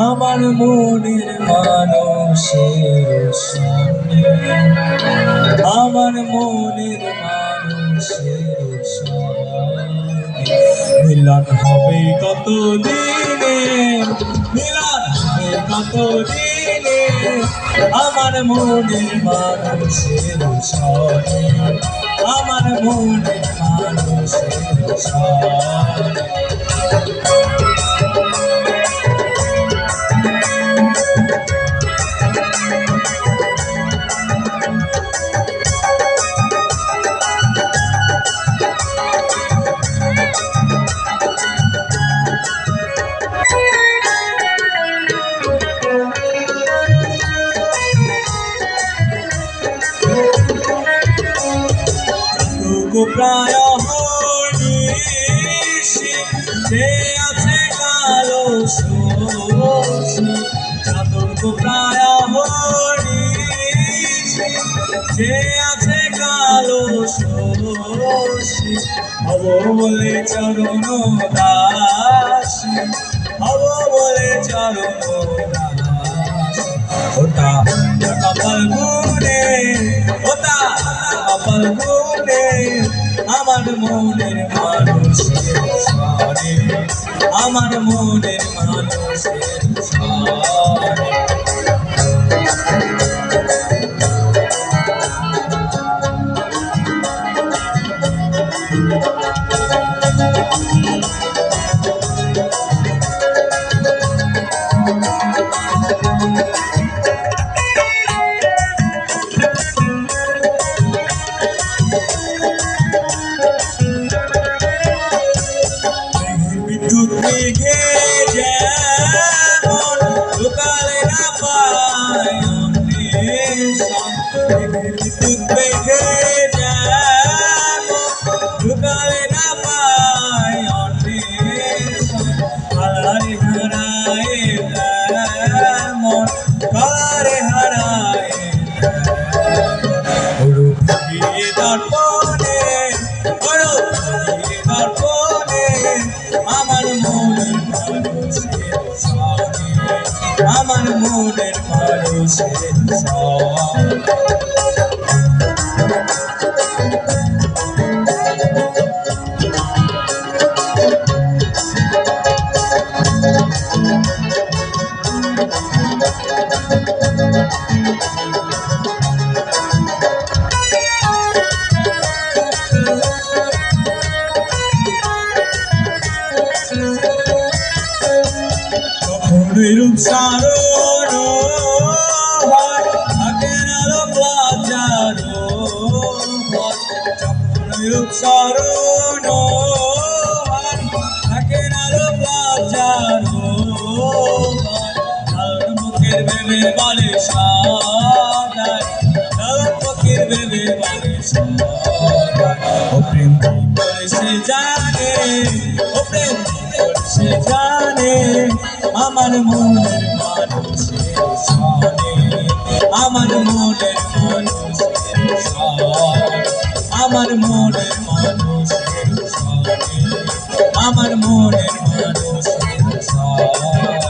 আমার মনের মানুষের সঙ্গে, আমার মনের মানুষের সঙ্গে মিলন হবে কত দিনে, মিলন হবে কত দিনে আমার মনের মানুষের সঙ্গে, আমার মনের মানুষের সঙ্গে। প্রায় হরিষি যে আছে কালো শোষী, চাতুর্ক প্রায় হরিষি যে আছে কালো শোষী, হব বলে চরণ দাসী, হব বলে চরণ দাসী। ওটা কপাল গুনে, ওটা কপাল গুনে আমার মনের মানুষের সরে, আমার মনের মানুষের সরে। মেঘে যেমন লোকালে না পায় অন্বেষণ, বিদ্যুৎ মেঘে যেমন লোকালে না পায় অন্বেষণ, কালারে হারায় তেমন, কালারে হারায় তেমন দর্পণে, দর্পণে আমার মনের মানুষের সঙ্গে, আমার মনের মানুষের সঙ্গে। রূপ সারণ থাকেন আলো প্লাজার, রূপ সারণ থাকেন আলো প্লাজার, মুখের ভেবে বলে সাদায়, মুখের ভেবে বলে সাদায়। ও প্রেম করে সে জানে, ও প্রেম করে সে জানে আমার মনের মানুষের সনে, আমার মনের মানুষের সনে, আমার মনের মানুষের সনে, আমার মনের মানুষের সনে।